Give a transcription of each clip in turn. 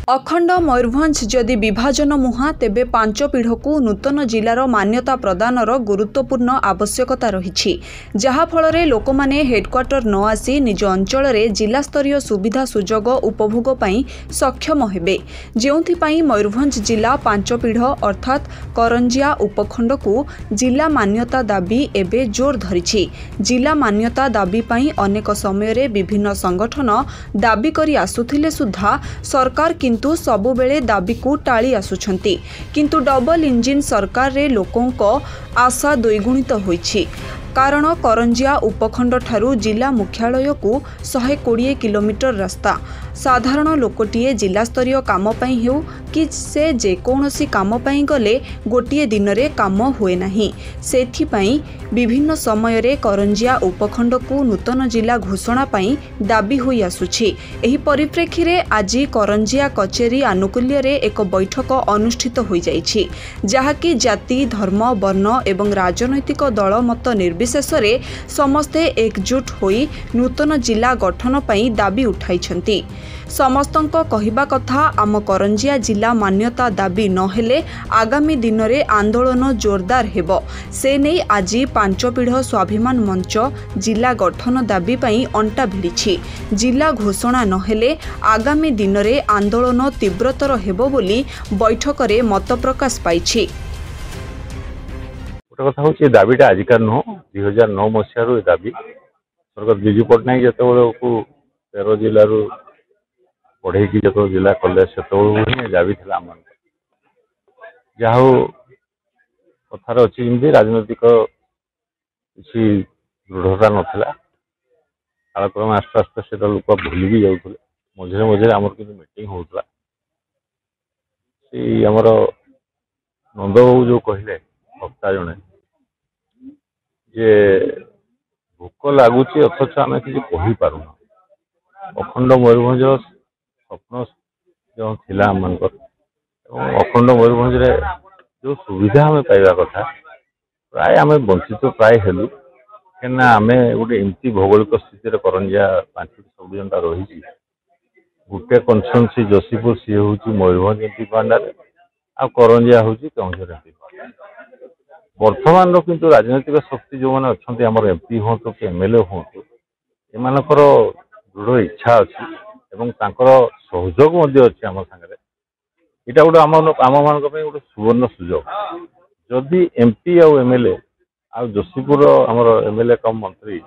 अखंड मयूरभंज जदि विभाजन मुहां तेबे पांच पीढ़ को नूतन जिलार मान्यता प्रदानर गुरुत्वपूर्ण आवश्यकता रही जहाँफल लोक मैंने हेडक्वार्टर न आसी निज अंचल जिला स्तरीय सुविधा सुजोग उपभोग पाई सक्षम हेबे जेउथिपाई मयूरभंज जिला पांच पीढ़ अर्थात करंजिया उपखंड को जिला मान्यता दाबी एबे जोर धरिछि। जिला मान्यता दाबी पाई अनेक समय विभिन्न संगठन दाबी करी आसुथिले सुद्धा सरकार किंतु सबुबेले दाबी को टाली आसुछंती किंतु डबल इंजिन सरकार रे लोकोंक आशा द्विगुणित होईछि कारण करंजिया उपखंड ठारू जिला मुख्यालय को 120 किलोमीटर रास्ता साधारण लोकटीए जिला स्तरीय काम पई हेउ कि से जेकोनोसी काम पई गले गोटिए दिन रे काम हुए नाही। सेथि पई विभिन्न समय रे करंजिया उपखंड को नूतन जिला घोषणा पई दाबी होई आसुछि। एही परिप्रेक्षी रे आज करंजिया कचेरी आनुकूल्य रे एक बैठक अनुष्ठित होई जाइछि जहाकि जाति धर्म वर्ण एवं राजनैतिक दल मत निर्विशेष रे समस्ते एकजुट होई नूतन जिला गठन पई दाबी उठाइछंती। समस्तंक कहिबा कथा आम करंजिया जिला मान्यता दाबी नहेले आगामी दिन में आंदोलन जोरदार हेबो से नहीं आज पांच पीढ़ स्वाभिमान मंच जिला गठन दाबी पई अंटा भिड़िछि। जिला घोषणा नहेले आगामी दिन में आंदोलन तीव्रतर हेबो बोली बैठक रे मत प्रकाश पाइछि। कथा हूँ दाबीटा आजिकार नुह 2009 मसीह दाबी स्वर्गत विजु पट्टनायक जो 13 जिलू बढ़े जो जिला कले से दाबी था जहाँ कथार अच्छी राजनैतिक किसी दृढ़ता नाला कालक्रम आस्ते आस्ते से लोक भूली भी जाते मझे मझे आमर कि मीटिंग होता आमर नंदबाबू जो कहले वक्ता जड़े जे भोक लगुच अथच आम कि पारुना अखंड मयूरभंज स्वप्न जो थिला अखंड मयूरभंज जो सुविधा आम पाइबा कथा प्राय आम वंचित प्राय हेलु क्या आम गोटे एमती भौगोलिक स्थिति करंजिया 5 सब जनता रही गोटे कन्स्टिट्यूएंसी जोशीपुर सी हूँ मयूरभंज एमपी पांडारे आ करंजिया हूँ केउझर एमपी वर्तमान किंतु राजनैतिक शक्ति जो मैंने अच्छा आम एमपी हूँ कि एमएलए हूँ एमानकर दृढ़ इच्छा अच्छी एवं सहयोग अच्छी आम सागर यहाँ गोटे आम मान गोटे सुवर्ण सुजोग जदि एमपी आउ एमएलए आ जोशीपुर आमर एमएलए कम मंत्री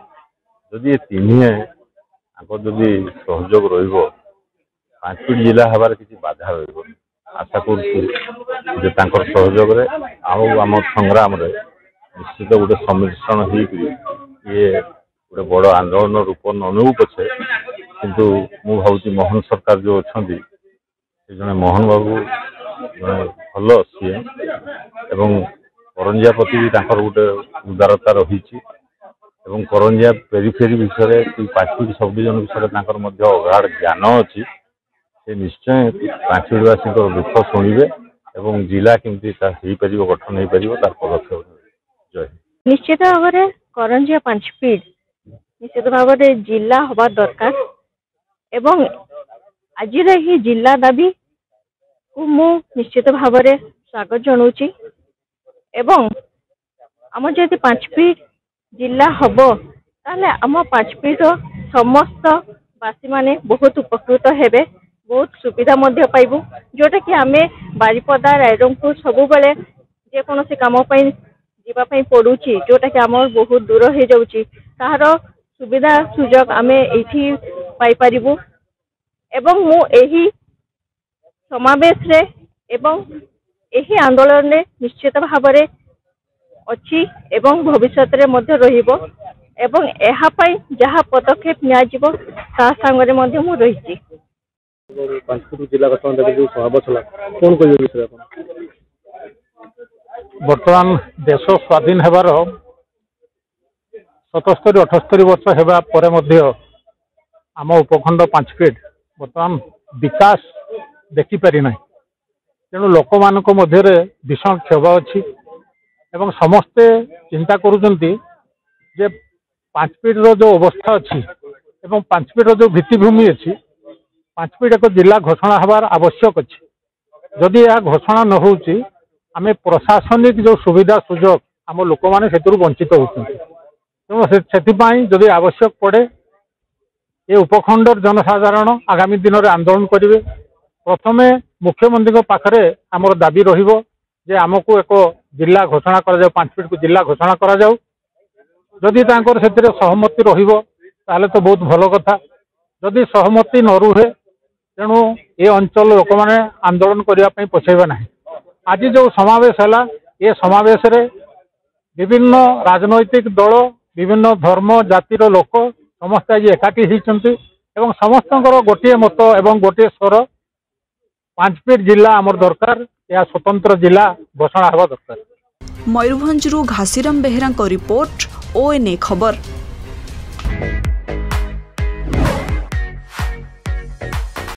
जदि तीन जदि सहयोग रपीट जिला हबार किसी बाधा रही आशा कर सहयोग आम संग्राम निश्चित गोटे सम्मिश्रण ये गोटे बड़ आंदोलन रूप नौ पछे किंतु मु भावुँ मोहन सरकार जो अच्छा जड़े मोहन बाबू जड़े भल सीएम एवं करंजिया प्रति भी गोटे उदारता रही करंजिया पेरीफेरी विषय 5 सब डिविजन विषय अगाध ज्ञान अच्छी से निश्चय 5 पीढ़वासी दुख शुणे एवं जिला केमती गठन हो पार तार पदक्षेप जय निश्चित भाव में करंजिया 5 पीढ़ निश्चित भाव में जिला हवा दरकार एवं आज ही जिला दाबी को मु निश्चित भाव में स्वागत जनाऊँगी एवं आम जब 5 पीढ़ जिला हम ताले आम 5 पीढ़ समस्त बासी माने बहुत उपकृत हेबे बहुत सुविधा पाइबू जोटा कि आम बारिपदा रायरंगपुर सबु बेले जेकोसी कम जावाई पड़ुची जोटा कि आम बहुत दूर हो जाऊँगी तार सुविधा सुजोग आम ये पाइपरिबू एवं मु एही समावेश रे एवं एही आंदोलन रे निश्चित भाव में अच्छी एवं भविष्य रे मध्य रहिबो एवं एहा पाई जहाँ पदक्षेप नियाजिबो ता संगरे मध्य मु रहिछि। जिला गठन जो समावेश कौन कह विषय बर्तमान देश स्वाधीन हेबार 77-78 वर्ष हेबा परे मध्य आम उपखंड 5 पीढ़ बर्तमान विकास देखिपारि ना तेणु लोक मान मध्य भीषण क्षोभ अच्छी एवं समस्ते चिंता करुचंती जे 5 पीढ़ जो अवस्था अच्छी एवं 5 पीढ़ जो भित्तिभूमि अच्छी ପାଞ୍ଚ ଫିଟ୍ ଏକ ଜିଲ୍ଲା ଘୋଷଣା ହେବାର ଆବଶ୍ୟକ ଅଛି। ଯଦି ଏହା ଘୋଷଣା ନ ହେଉଛି ଆମେ ପ୍ରଶାସନିକ ଯେଉଁ ସୁବିଧା ସୁଯୋଗ ଆମ ଲୋକମାନେ ସେଥିରୁ ବଞ୍ଚିତ ହେଉଛନ୍ତି। ତେଣୁ ସେଥିପାଇଁ ଯଦି ଆବଶ୍ୟକ ପଡ଼େ ଏ ଉପଖଣ୍ଡର ଜନସାଧାରଣ ଆଗାମୀ ଦିନରେ ଆନ୍ଦୋଳନ କରିବେ। ପ୍ରଥମେ ମୁଖ୍ୟମନ୍ତ୍ରୀଙ୍କ ପାଖରେ ଆମର ଦାବି ରହିବ ଯେ ଆମକୁ ଏକ ଜିଲ୍ଲା ଘୋଷଣା କରାଯାଉ, 5 ଫିଟ୍କୁ ଜିଲ୍ଲା ଘୋଷଣା କରାଯାଉ। ଯଦି ତାଙ୍କର ସେଥିରେ ସହମତି ରହିବ ତାହେଲେ ତ ବହୁତ ଭଲ କଥା। ଯଦି ସହମତି ନ ରୁହେ ତେଣୁ ଏ ଅଞ୍ଚଳ ଲୋକମାନେ ଆନ୍ଦୋଳନ କରିବା ପାଇଁ ପଛେଇବେ ନାହିଁ। ଆଜି ଯେଉଁ ସମାବେଶ ହେଲା ଏ ସମାବେଶରେ ବିଭିନ୍ନ ରାଜନୈତିକ ଦଳ, ବିଭିନ୍ନ ଧର୍ମ ଜାତିର ଲୋକ ସମସ୍ତେ ଆଜି ଏକାଠି ହେଇଛନ୍ତି ଏବଂ ସମସ୍ତଙ୍କର ଗୋଟିଏ ମତ ଏବଂ ଗୋଟିଏ ସ୍ୱର 5 ଫିଟ୍ ଜିଲ୍ଲା ଆମର ଦରକାର, ଏହା ସ୍ୱତନ୍ତ୍ର ଜିଲ୍ଲା ଘୋଷଣା ହେବା ଦରକାର। ମୟୂରଭଞ୍ଜରୁ ଘାସିରାମ ବେହେରାଙ୍କ ରିପୋର୍ଟ, ONA ଖବର।